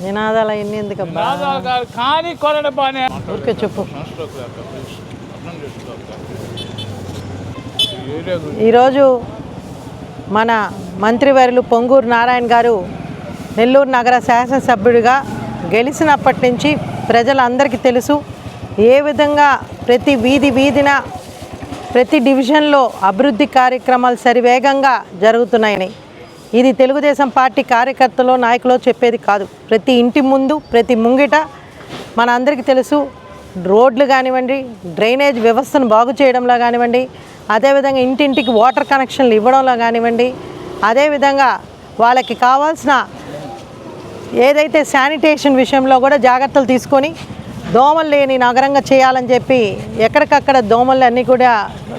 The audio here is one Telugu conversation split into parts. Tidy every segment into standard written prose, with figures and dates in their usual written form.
నినాదాలు అవన్నీ ఎందుకబ్బా కానీ కొరడ బానే ఊరికే చెప్పు. ఈరోజు మన మంత్రివర్యులు పొంగూరు నారాయణ గారు నెల్లూరు నగర శాసనసభ్యుడిగా గెలిచినప్పటి నుంచి ప్రజలందరికీ తెలుసు ఏ విధంగా ప్రతి వీధిన ప్రతి డివిజన్లో అభివృద్ధి కార్యక్రమాలు సరివేగంగా జరుగుతున్నాయని. ఇది తెలుగుదేశం పార్టీ కార్యకర్తలు నాయకులు చెప్పేది కాదు. ప్రతి ఇంటి ముందు ప్రతి ముంగిట మన అందరికీ తెలుసు రోడ్లు కానివ్వండి, డ్రైనేజ్ వ్యవస్థను బాగు చేయడంలో కానివ్వండి, అదేవిధంగా ఇంటింటికి వాటర్ కనెక్షన్లు ఇవ్వడంలో కానివ్వండి, అదేవిధంగా వాళ్ళకి కావాల్సిన ఏదైతే శానిటేషన్ విషయంలో కూడా జాగ్రత్తలు తీసుకొని దోమలు లేని నగరంగా చేయాలని చెప్పి ఎక్కడికక్కడ దోమలు అన్నీ కూడా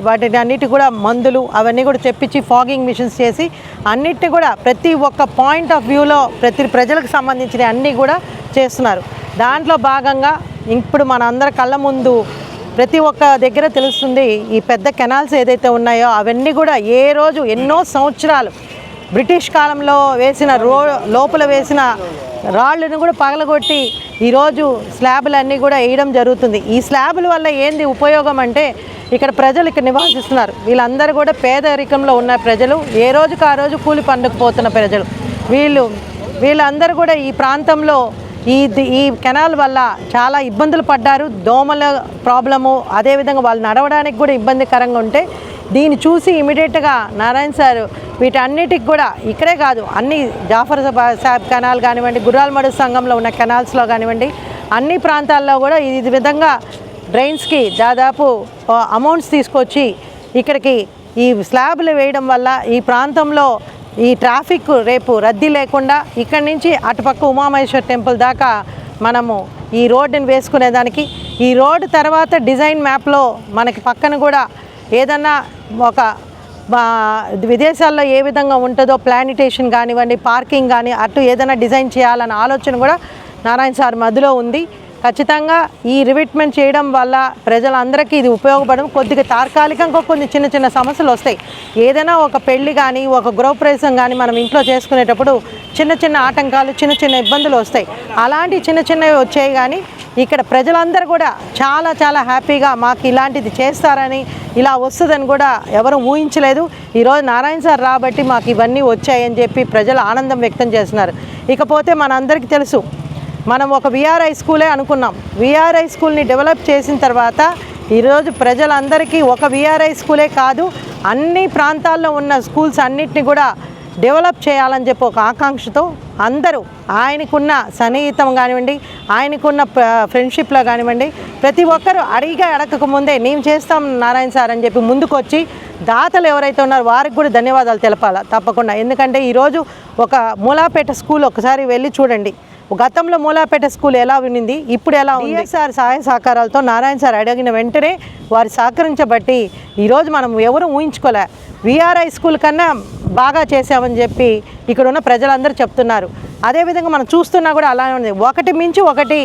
వాటిని అన్నిటి కూడా మందులు అవన్నీ కూడా తెప్పించి ఫాగింగ్ మిషన్స్ చేసి అన్నిటిని కూడా ప్రతి ఒక్క పాయింట్ ఆఫ్ వ్యూలో ప్రతి ప్రజలకు సంబంధించిన అన్నీ కూడా చేస్తున్నారు. దాంట్లో భాగంగా ఇప్పుడు మన అందరి కళ్ళ ముందు ప్రతి ఒక్క దగ్గర తెలుస్తుంది ఈ పెద్ద కెనాల్స్ ఏదైతే ఉన్నాయో అవన్నీ కూడా ఏ రోజు ఎన్నో సంవత్సరాలు బ్రిటిష్ కాలంలో వేసిన లోపల వేసిన రాళ్ళను కూడా పగలగొట్టి ఈరోజు స్లాబులన్నీ కూడా వేయడం జరుగుతుంది. ఈ స్లాబుల వల్ల ఏంది ఉపయోగం అంటే ఇక్కడ ప్రజలు ఇక్కడ నివాసిస్తున్నారు. వీళ్ళందరూ కూడా పేదరికంలో ఉన్న ప్రజలు, ఏ రోజుకు ఆ రోజు కూలి పనులకు పోతున్న ప్రజలు. వీళ్ళందరూ కూడా ఈ ప్రాంతంలో ఈ కెనాల్ వల్ల చాలా ఇబ్బందులు పడ్డారు. దోమల ప్రాబ్లము, అదేవిధంగా వాళ్ళు నడవడానికి కూడా ఇబ్బందికరంగా ఉంటే దీన్ని చూసి ఇమీడియట్గా నారాయణ సార్ వీటన్నిటికి కూడా ఇక్కడే కాదు అన్ని జాఫర్ సాబ్ కెనాల్ కానివ్వండి, గుర్రాలమడు సంఘంలో ఉన్న కెనాల్స్లో కానివ్వండి, అన్ని ప్రాంతాల్లో కూడా ఈ విధంగా డ్రైన్స్కి దాదాపు అమౌంట్స్ తీసుకొచ్చి ఇక్కడికి ఈ స్లాబ్లు వేయడం వల్ల ఈ ప్రాంతంలో ఈ ట్రాఫిక్ రేపు రద్దీ లేకుండా ఇక్కడి నుంచి అటుపక్క ఉమామహేశ్వర్ టెంపుల్ దాకా మనము ఈ రోడ్డుని వేసుకునేదానికి, ఈ రోడ్డు తర్వాత డిజైన్ మ్యాప్లో మనకి పక్కన కూడా ఏదన్నా ఒక విదేశాల్లో ఏ విధంగా ఉంటుందో ప్లానిటేషన్ కానివ్వండి, పార్కింగ్ కానీ అటు ఏదైనా డిజైన్ చేయాలన్న ఆలోచన కూడా నారాయణ సార్ మధ్యలో ఉంది. ఖచ్చితంగా ఈ రివిట్మెంట్ చేయడం వల్ల ప్రజలందరికీ ఇది ఉపయోగపడడం. కొద్దిగా తాత్కాలికంగా కొన్ని చిన్న సమస్యలు వస్తాయి. ఏదైనా ఒక పెళ్లి కానీ ఒక గృహప్రవేశం కానీ మనం ఇంట్లో చేసుకునేటప్పుడు చిన్న ఆటంకాలు చిన్న ఇబ్బందులు వస్తాయి. అలాంటి చిన్నవి వచ్చాయి. కానీ ఇక్కడ ప్రజలందరూ కూడా చాలా హ్యాపీగా మాకు ఇలాంటిది చేస్తారని, ఇలా వస్తుందని కూడా ఎవరు ఊహించలేదు. ఈరోజు నారాయణ సార్ రాబట్టి మాకు ఇవన్నీ వచ్చాయని చెప్పి ప్రజలు ఆనందం వ్యక్తం చేస్తున్నారు. ఇకపోతే మనందరికీ తెలుసు మనం ఒక విఆర్ఐ స్కూలే అనుకున్నాం. విఆర్ఐ స్కూల్ని డెవలప్ చేసిన తర్వాత ఈరోజు ప్రజలందరికీ ఒక విఆర్ఐ స్కూలే కాదు అన్ని ప్రాంతాల్లో ఉన్న స్కూల్స్ అన్నిటిని కూడా డెవలప్ చేయాలని చెప్పి ఒక ఆకాంక్షతో అందరూ ఆయనకున్న సన్నిహితం కానివ్వండి, ఆయనకున్న ఫ్రెండ్షిప్లో కానివ్వండి, ప్రతి ఒక్కరూ అడగక ముందే మేము చేస్తాం నారాయణ సార్ అని చెప్పి ముందుకు వచ్చి దాతలు ఎవరైతే ఉన్నారో వారికి కూడా ధన్యవాదాలు తెలపాలి తప్పకుండా. ఎందుకంటే ఈరోజు ఒక మూలాపేట స్కూల్ ఒకసారి వెళ్ళి చూడండి. గతంలో మూలాపేట స్కూల్ ఎలా ఉన్నింది, ఇప్పుడు ఎలా ఉంది. సార్ సహాయ సహకారాలతో నారాయణ సార్ అడిగిన వెంటనే వారు సహకరించబట్టి ఈరోజు మనం ఎవరు ఊహించుకోలే. విఆర్ఐ స్కూల్ కన్నా బాగా చేసామని చెప్పి ఇక్కడ ఉన్న ప్రజలందరూ చెప్తున్నారు. అదేవిధంగా మనం చూస్తున్నా కూడా అలానే ఉంది. ఒకటి మించి ఒకటి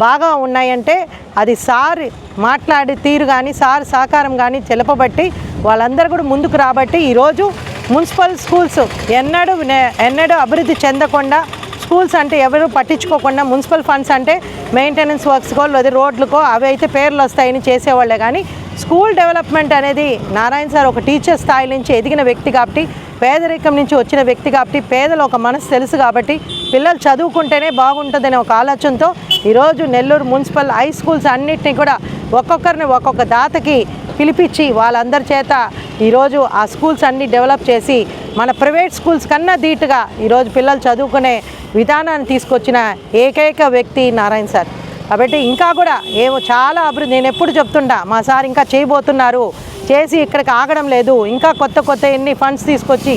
బాగా ఉన్నాయంటే అది సార్ మాట్లాడే తీరు కానీ సార్ సహకారం కానీ తెలపబట్టి వాళ్ళందరూ కూడా ముందుకు రాబట్టి ఈరోజు మున్సిపల్ స్కూల్స్ ఎన్నడూ అభివృద్ధి చెందకుండా, స్కూల్స్ అంటే ఎవరు పట్టించుకోకుండా మున్సిపల్ ఫండ్స్ అంటే మెయింటెనెన్స్ వర్క్స్కో లేదా రోడ్లకో అవి అయితే పేర్లు వస్తాయని చేసేవాళ్ళే. కానీ స్కూల్ డెవలప్మెంట్ అనేది నారాయణ సార్ ఒక టీచర్ స్థాయి నుంచి ఎదిగిన వ్యక్తి కాబట్టి, పేదరికం నుంచి వచ్చిన వ్యక్తి కాబట్టి, పేదలు ఒక మనసు తెలుసు కాబట్టి పిల్లలు చదువుకుంటేనే బాగుంటుందనే ఒక ఆలోచనతో ఈరోజు నెల్లూరు మున్సిపల్ హై స్కూల్స్ అన్నిటినీ కూడా ఒక్కొక్కరిని ఒక్కొక్క దాతకి పిలిపించి వాళ్ళందరి చేత ఈరోజు ఆ స్కూల్స్ అన్నీ డెవలప్ చేసి మన ప్రైవేట్ స్కూల్స్ కన్నా ధీటుగా ఈరోజు పిల్లలు చదువుకునే విధానాన్ని తీసుకొచ్చిన ఏకైక వ్యక్తి నారాయణ సార్. కాబట్టి ఇంకా కూడా చాలా అభివృద్ధి నేను ఎప్పుడు చెప్తుంటా మా సార్ ఇంకా చేయబోతున్నారు, చేసి ఇక్కడికి ఆగడం లేదు, ఇంకా కొత్త ఎన్ని ఫండ్స్ తీసుకొచ్చి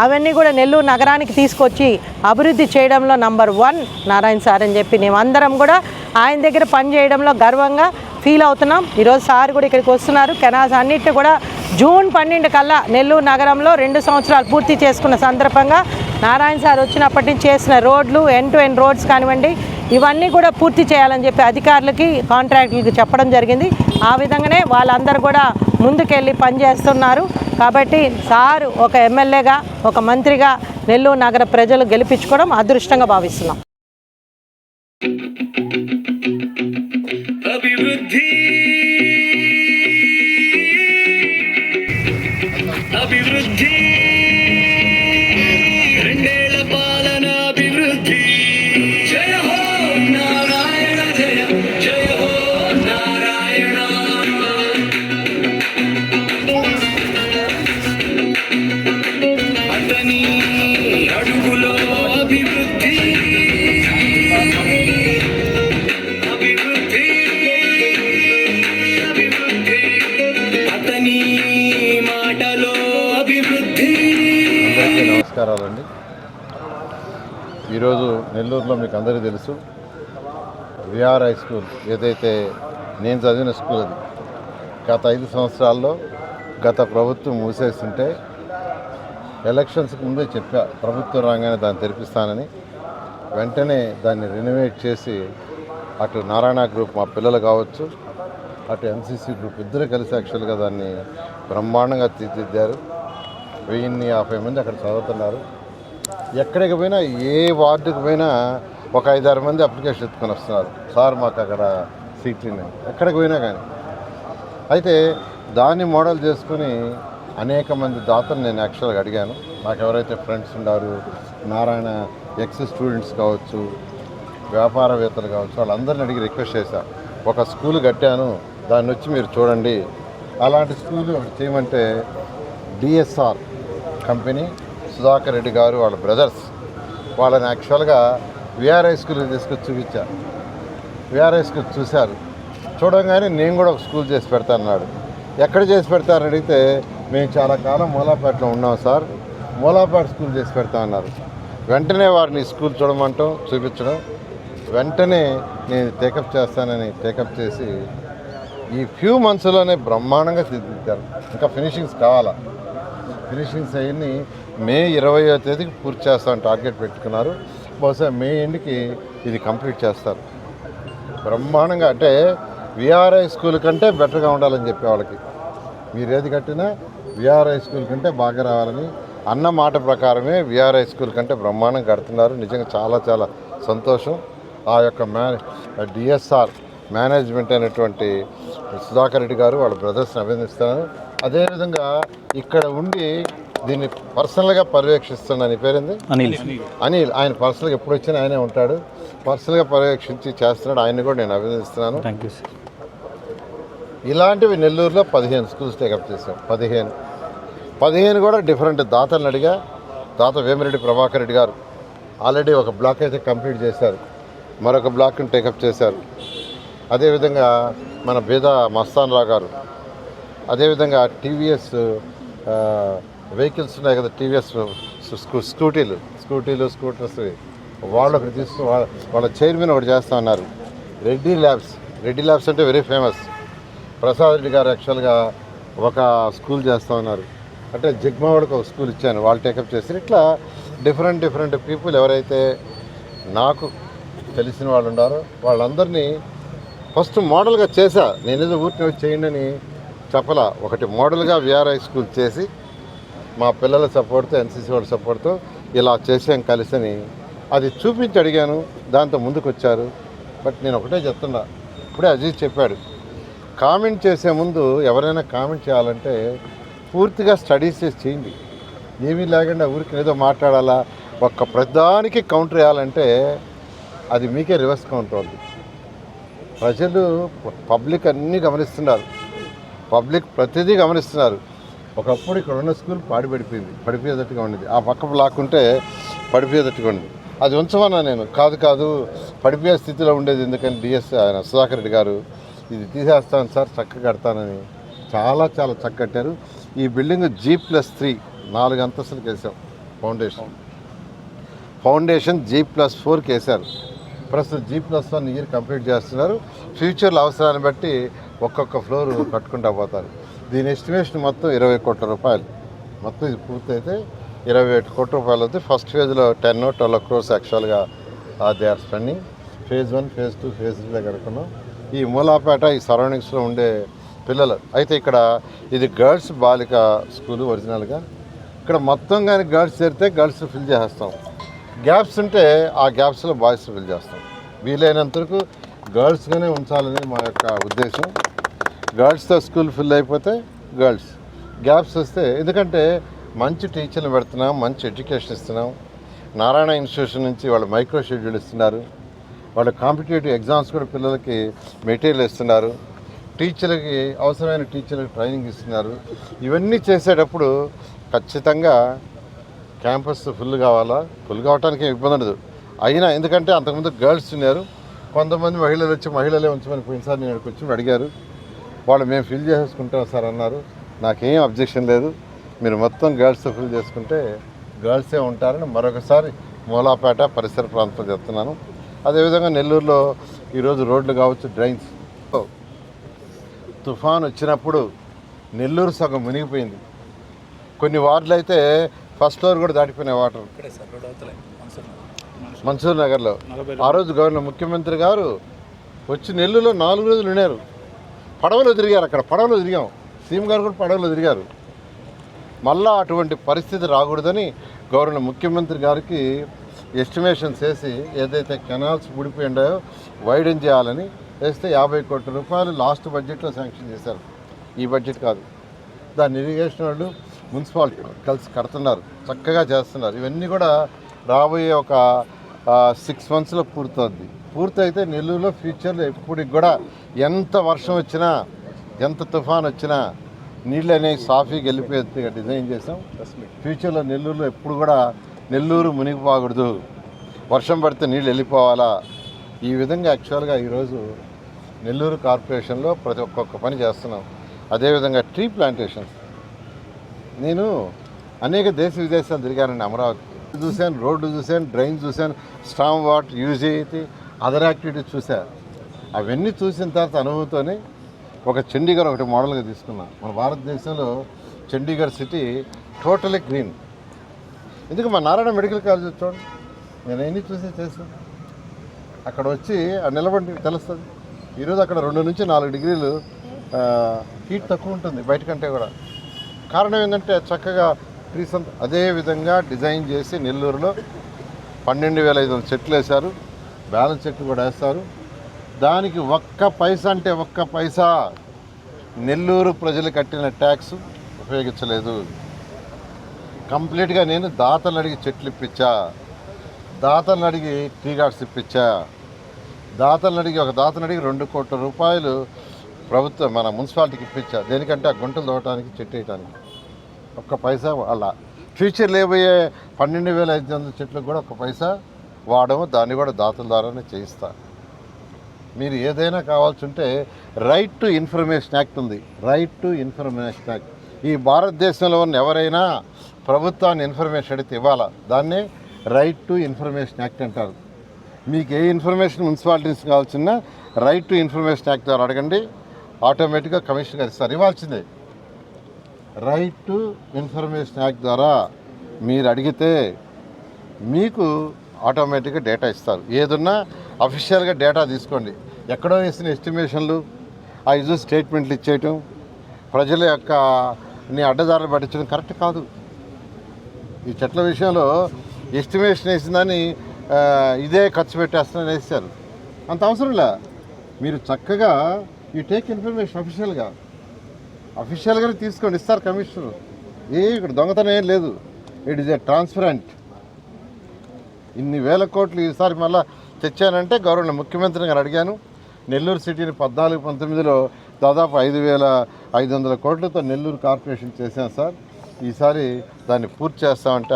అవన్నీ కూడా నెల్లూరు నగరానికి తీసుకొచ్చి అభివృద్ధి చేయడంలో నంబర్ 1 నారాయణ సార్ అని చెప్పి మేమందరం కూడా ఆయన దగ్గర పనిచేయడంలో గర్వంగా ఫీల్ అవుతున్నాం. ఈరోజు సార్ కూడా ఇక్కడికి వస్తున్నారు. కెనాల్స్ అన్నిటిని కూడా జూన్ 12 కల్లా నెల్లూరు నగరంలో 2 సంవత్సరాలు పూర్తి చేసుకున్న సందర్భంగా నారాయణ సార్ వచ్చినప్పటి నుంచి చేసిన రోడ్లు ఎండ్ టు ఎండ్ రోడ్స్ కానివ్వండి ఇవన్నీ కూడా పూర్తి చేయాలని చెప్పి అధికారులకి కాంట్రాక్టులకు చెప్పడం జరిగింది. ఆ విధంగానే వాళ్ళందరూ కూడా ముందుకెళ్ళి పనిచేస్తున్నారు. కాబట్టి సార్ ఒక ఎమ్మెల్యేగా ఒక మంత్రిగా నెల్లూరు నగర ప్రజలు గెలిపించుకోవడం అదృష్టంగా భావిస్తున్నాం. అభివృద్ధి అభివృద్ధి రెండేళ్ల పాలన అభివృద్ధి. జయ హో నారాయణ జయ జయ హో నారాయణ. అతని అడుగులో అభివృద్ధి అభివృద్ధి అభివృద్ధి అతని మాటలో అభివృద్ధి. అందరికీ నమస్కారాలండి. ఈరోజు నెల్లూరులో మీకు అందరికీ తెలుసు విఆర్ హై స్కూల్ ఏదైతే నేను చదివిన స్కూల్ అది గత 5 సంవత్సరాల్లో గత ప్రభుత్వం మూసేస్తుంటే ఎలక్షన్స్కి ముందే చెప్పా ప్రభుత్వం రాగానే దాన్ని తెరిపిస్తానని. వెంటనే దాన్ని రెనోవేట్ చేసి అటు నారాయణ గ్రూప్ మా పిల్లలు కావచ్చు, అటు ఎన్సీసీ గ్రూప్ ఇద్దరు కలిసి యాక్చువల్గా దాన్ని బ్రహ్మాండంగా తీర్చిదిద్దారు. 1050 మంది అక్కడ చదువుతున్నారు. ఎక్కడికి పోయినా ఏ వార్డుకి పోయినా ఒక 5-6 మంది అప్లికేషన్ ఎత్తుకొని వస్తున్నారు, సార్ మాకు అక్కడ సీట్లు. ఎక్కడికి పోయినా కానీ అయితే దాన్ని మోడల్ చేసుకుని అనేక మంది దాతలు నేను యాక్చువల్గా అడిగాను. నాకు ఎవరైతే ఫ్రెండ్స్ ఉన్నారు, నారాయణ ఎక్స్ స్టూడెంట్స్ కావచ్చు, వ్యాపారవేత్తలు కావచ్చు, వాళ్ళందరిని అడిగి రిక్వెస్ట్ చేశాను. ఒక స్కూల్ కట్టాను, దాన్ని వచ్చి మీరు చూడండి. అలాంటి స్కూల్ ఒకటి చేయమంటే డిఎస్ఆర్ కంపెనీ సుధాకర్ రెడ్డి గారు వాళ్ళ బ్రదర్స్ వాళ్ళని యాక్చువల్గా విఆర్ హై స్కూల్కి తీసుకొచ్చి చూపించారు. విఆర్ హై స్కూల్ చూశారు. చూడంగానే నేను కూడా ఒక స్కూల్ చేసి పెడతానన్నాడు. ఎక్కడ చేసి పెడతారని అడిగితే మేము చాలా కాలం మూలాపేటలో ఉన్నాం సార్, మూలాపేట స్కూల్ చేసి పెడతా అన్నారు. వెంటనే వారిని స్కూల్ చూడమంటాం, చూపించడం, వెంటనే నేను టేకప్ చేస్తానని టేకప్ చేసి ఈ ఫ్యూ మంత్స్లోనే బ్రహ్మాండంగా తీర్చిదిద్దారు. ఇంకా ఫినిషింగ్స్ కావాలా, ఫినిషింగ్స్ అవన్నీ మే 20వ తేదీకి పూర్తి చేస్తామని టార్గెట్ పెట్టుకున్నారు. బహుశా మే ఎండ్కి ఇది కంప్లీట్ చేస్తారు. బ్రహ్మాండంగా అంటే విఆర్ హై స్కూల్ కంటే బెటర్గా ఉండాలని చెప్పే వాళ్ళకి మీరు ఏది కట్టినా విఆర్ హై స్కూల్ కంటే బాగా రావాలని అన్న మాట ప్రకారమే విఆర్ హై స్కూల్ కంటే బ్రహ్మాండం కడుతున్నారు. నిజంగా చాలా చాలా సంతోషం. ఆ యొక్క డిఎస్ఆర్ మేనేజ్మెంట్ అయినటువంటి సుధాకర్ రెడ్డి గారు వాళ్ళ బ్రదర్స్ని అభినందిస్తున్నాను. అదేవిధంగా ఇక్కడ ఉండి దీన్ని పర్సనల్గా పర్యవేక్షిస్తున్నాను. నీ పేరేంది? అనిల్. ఆయన పర్సనల్గా ఎప్పుడు వచ్చినా ఆయనే ఉంటాడు, పర్సనల్గా పర్యవేక్షించి చేస్తున్నాడు. ఆయన్ని కూడా నేను అభినందిస్తున్నాను. ఇలాంటివి నెల్లూరులో 15 స్కూల్స్ టేకప్ చేశాం. 15 కూడా డిఫరెంట్ దాతలను అడిగా. దాత వేమిరెడ్డి ప్రభాకర్ రెడ్డి గారు ఆల్రెడీ ఒక బ్లాక్ అయితే కంప్లీట్ చేశారు, మరొక బ్లాక్ని టేకప్ చేశారు. అదేవిధంగా మన బేదా మస్తాన్ రావు గారు, అదేవిధంగా టీవీఎస్ వెహికల్స్ ఉన్నాయి కదా, టీవీఎస్ స్కూటర్స్ వాళ్ళకి తీసుకుని వాళ్ళ చైర్మన్ ఒకటి చేస్తా ఉన్నారు. రెడ్డి ల్యాబ్స్ అంటే వెరీ ఫేమస్. ప్రసాద్ రెడ్డి గారు యాక్చువల్గా ఒక స్కూల్ చేస్తూ ఉన్నారు. అంటే జిగ్మావాడికి ఒక స్కూల్ ఇచ్చాను, వాళ్ళు టేకప్ చేసి ఇట్లా డిఫరెంట్ పీపుల్ ఎవరైతే నాకు తెలిసిన వాళ్ళు ఉన్నారో వాళ్ళందరినీ ఫస్ట్ మోడల్గా చేశా. నేనేదో ఊరిని వచ్చి చేయండి అని చెప్పలా. ఒకటి మోడల్గా విఆర్ హై స్కూల్ చేసి మా పిల్లల సపోర్ట్తో, ఎన్సీసీ వాళ్ళ సపోర్ట్తో ఇలా చేసాం కలిసని అది చూపించి అడిగాను. దాంతో ముందుకు వచ్చారు. బట్ నేను ఒకటే చెప్తున్నా, ఇప్పుడే అజీజ్ చెప్పాడు, కామెంట్ చేసే ముందు ఎవరైనా కామెంట్ చేయాలంటే పూర్తిగా స్టడీస్ చేసి చేయండి. ఏమీ లేకుండా ఊరికి ఏదో మాట్లాడాలా, ఒక్క ప్రధానికి కౌంటర్ వేయాలంటే అది మీకే రివర్స్ కౌంటర్ అవుతుంది. ప్రజలు పబ్లిక్ అన్నీ గమనిస్తున్నారు, పబ్లిక్ ప్రతిదీ గమనిస్తున్నారు. ఒకప్పుడు ఇక్కడ ఉన్న స్కూల్ పడిపోయేటట్టుగా ఉండేది. ఆ పక్క బ్లాక్ ఉంటే పడిపోయేటట్టుగా ఉండేది. అది ఉంచమన్నా నేను. కాదు పడిపోయే స్థితిలో ఉండేది ఎందుకని ఆయన సుధాకర్ రెడ్డి గారు ఇది తీసేస్తాను సార్, చక్కగా కడతానని చాలా చక్కగా కట్టారు. ఈ బిల్డింగ్ G+3 4 అంతస్తులకు వేసాం. ఫౌండేషన్ G+4కి వేశారు. ప్రస్తుతం G+1 ఇయర్ కంప్లీట్ చేస్తున్నారు. ఫ్యూచర్లో అవసరాన్ని బట్టి ఒక్కొక్క ఫ్లోర్ కట్టుకుంటూ పోతారు. దీని ఎస్టిమేషన్ మొత్తం 20 కోట్ల రూపాయలు. మొత్తం ఇది పూర్తయితే 21 కోట్ల రూపాయలు అవుతుంది. ఫస్ట్ ఫేజ్లో 10-12 crores యాక్చువల్గా they are spending. Phase 1, phase 2, phase 3 కడుక్కున్నాం. ఈ మూలాపేట ఈ సరౌండింగ్స్లో ఉండే పిల్లలు అయితే ఇక్కడ ఇది గర్ల్స్ బాలిక స్కూలు ఒరిజినల్గా. ఇక్కడ మొత్తం కానీ గర్ల్స్ చేరితే గర్ల్స్ ఫిల్ చేసేస్తాం, గ్యాప్స్ ఉంటే ఆ గ్యాప్స్లో బాయ్స్ ఫిల్ చేస్తాం. వీలైనంతవరకు గర్ల్స్గానే ఉంచాలని మా యొక్క ఉద్దేశం. గర్ల్స్తో స్కూల్ ఫిల్ అయిపోతే గర్ల్స్, గ్యాప్స్ వస్తే, ఎందుకంటే మంచి టీచర్లు పెడుతున్నాం, మంచి ఎడ్యుకేషన్ ఇస్తున్నాం. నారాయణ ఇన్స్టిట్యూషన్ నుంచి వాళ్ళు మైక్రో షెడ్యూల్ ఇస్తున్నారు, వాళ్ళు కాంపిటేటివ్ ఎగ్జామ్స్ కూడా పిల్లలకి మెటీరియల్ ఇస్తున్నారు, టీచర్లకి అవసరమైన టీచర్లకు ట్రైనింగ్ ఇస్తున్నారు. ఇవన్నీ చేసేటప్పుడు ఖచ్చితంగా క్యాంపస్ ఫుల్ కావాలా? ఫుల్ కావడానికి ఇబ్బంది ఉండదు. అయినా ఎందుకంటే అంతకుముందు గర్ల్స్ ఉన్నారు, కొంతమంది మహిళలు వచ్చి మహిళలే ఉంచమని పోయినసారి నేను ఇక్కడికి వచ్చి అడిగారు. వాళ్ళు మేము ఫిల్ చేసుకుంటాం సార్ అన్నారు. నాకేం అబ్జెక్షన్ లేదు, మీరు మొత్తం గర్ల్స్తో ఫిల్ చేసుకుంటే గర్ల్సే ఉంటారని మరొకసారి మూలాపేట పరిసర ప్రాంతం చెప్తున్నాను. అదేవిధంగా నెల్లూరులో ఈరోజు రోడ్లు కావచ్చు, డ్రైన్స్, తుఫాన్ వచ్చినప్పుడు నెల్లూరు సగం మునిగిపోయింది. కొన్ని వార్డులు అయితే ఫస్ట్ ఫ్లోర్ కూడా దాటిపోయినాయి వాటర్. మన్సూర్ నగర్లో ఆ రోజు గవర్నర్ ముఖ్యమంత్రి గారు వచ్చి నెల్లూరులో 4 రోజులు ఉన్నారు. పడవలో తిరిగారు, అక్కడ పడవలో తిరిగాం, సీఎం గారు కూడా పడవలో తిరిగారు. మళ్ళా అటువంటి పరిస్థితి రాకూడదని గవర్నర్ ముఖ్యమంత్రి గారికి ఎస్టిమేషన్స్ వేసి ఏదైతే కెనాల్స్ ఊడిపోయి ఉన్నాయో వైడెన్ చేయాలని వేస్తే 50 కోట్ల రూపాయలు లాస్ట్ బడ్జెట్లో శాంక్షన్ చేశారు. ఈ బడ్జెట్ కాదు. దాన్ని ఇరిగేషన్ వాళ్ళు మున్సిపాలిటీ కలిసి కడుతున్నారు, చక్కగా చేస్తున్నారు. ఇవన్నీ కూడా రాబోయే ఒక 6 మంత్స్లో పూర్తవుద్ది. పూర్తయితే నెల్లూరులో ఫ్యూచర్లో ఎప్పటికి కూడా ఎంత వర్షం వచ్చినా, ఎంత తుఫాన్ వచ్చినా నీళ్ళు అనేవి సాఫీగా వెళ్ళిపోయేట్టుగా డిజైన్ చేసాం. ఫ్యూచర్లో నెల్లూరులో ఎప్పుడు కూడా నెల్లూరు మునిగిపోకూడదు, వర్షం పడితే నీళ్ళు వెళ్ళిపోవాలా. ఈ విధంగా యాక్చువల్గా ఈరోజు నెల్లూరు కార్పొరేషన్లో ప్రతి ఒక్కొక్క పని చేస్తున్నాం. అదేవిధంగా ట్రీ ప్లాంటేషన్స్, నేను అనేక దేశ విదేశాలు తిరిగానండి. అమరావతి చూశాను, రోడ్డు చూశాను, డ్రైన్ చూశాను, స్టామ్ వాటర్ యూజ్ అయితే అదర్ యాక్టివిటీస్ చూశాను. అవన్నీ చూసిన తర్వాత అనుభవంతోనే ఒక చండీగఢ్ ఒకటి మోడల్గా తీసుకున్నాను. మన భారతదేశంలో చండీగఢ్ సిటీ టోటలీ గ్రీన్. ఎందుకు మా నారాయణ మెడికల్ కాలేజ్ చూడండి, నేను ఎన్ని చూసి చేస్తాను. అక్కడ వచ్చి నిలబడి తెలుస్తుంది. ఈరోజు అక్కడ 2 నుంచి 4 డిగ్రీలు హీట్ తక్కువ ఉంటుంది బయటకంటే కూడా. కారణం ఏంటంటే చక్కగా ట్రీస్ అంతా అదేవిధంగా డిజైన్ చేసి నెల్లూరులో 12,500 చెట్లు వేశారు, బ్యాలెన్స్ చెట్లు కూడా వేస్తారు. దానికి ఒక్క పైసా అంటే ఒక్క పైసా నెల్లూరు ప్రజలు కట్టిన ట్యాక్స్ ఉపయోగించలేదు. కంప్లీట్గా నేను దాతలను అడిగి చెట్లు ఇప్పించా, దాతలను అడిగి ట్రీ గార్డ్స్ ఇప్పించా, దాతలను అడిగి ఒక దాతను అడిగి 2 కోట్ల రూపాయలు ప్రభుత్వం మన మున్సిపాలిటీకి ఇప్పించా. దేనికంటే ఆ గుంటలు తవ్వడానికి, చెట్టు వేయడానికి. ఒక్క పైసా అలా ఫ్యూచర్ లేబోయే 12,500 చెట్లకు కూడా ఒక్క పైసా వాడము, దాన్ని కూడా దాతల ద్వారానే చేయిస్తా. మీరు ఏదైనా కావాల్సి ఉంటే రైట్ టు ఇన్ఫర్మేషన్ యాక్ట్ ఉంది, రైట్ టు ఇన్ఫర్మేషన్ యాక్ట్. ఈ భారతదేశంలో ఉన్న ఎవరైనా ప్రభుత్వాన్ని ఇన్ఫర్మేషన్ అడిగితే ఇవ్వాలా, దాన్నే రైట్ టు ఇన్ఫర్మేషన్ యాక్ట్ అంటారు. మీకు ఏ ఇన్ఫర్మేషన్ మున్సిపాలిటీస్ కావాల్సిన రైట్ టు ఇన్ఫర్మేషన్ యాక్ట్ ద్వారా అడగండి, ఆటోమేటిక్గా కమిషన్ గారు ఇస్తారు. ఇవ్వాల్సిందే. రైట్ టు ఇన్ఫర్మేషన్ యాక్ట్ ద్వారా మీరు అడిగితే మీకు ఆటోమేటిక్గా డేటా ఇస్తారు. ఏదన్నా అఫీషియల్గా డేటా తీసుకోండి. ఎక్కడో వేసిన ఎస్టిమేషన్లు ఐదు స్టేట్మెంట్లు ఇచ్చేయటం, ప్రజల యొక్క అడ్డదారులు పట్టించడం కరెక్ట్ కాదు. ఈ చెట్ల విషయంలో ఎస్టిమేషన్ వేసిందని ఇదే ఖర్చు పెట్టేస్తానని వేసారు. అంత అవసరంలే. మీరు చక్కగా ఈ టేక్ ఇన్ఫర్మేషన్ అఫీషియల్గానే తీసుకోండి, ఇస్తారు కమిషనర్. ఇక్కడ దొంగతనం ఏం లేదు. It is a transparent. ఇన్ని వేల కోట్లు ఈసారి మళ్ళీ తెచ్చానంటే గవర్నమెంట్ ముఖ్యమంత్రి గారు అడిగాను. నెల్లూరు సిటీని 14-19లో దాదాపు 5,500 కోట్లతో నెల్లూరు కార్పొరేషన్ చేశాను సార్. ఈసారి దాన్ని పూర్తి చేస్తామంటే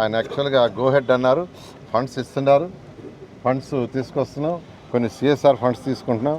ఆయన యాక్చువల్గా గో హెడ్ అన్నారు. ఫండ్స్ ఇస్తున్నారు, ఫండ్స్ తీసుకొస్తున్నాం, కొన్ని సిఎస్ఆర్ ఫండ్స్ తీసుకుంటున్నాం.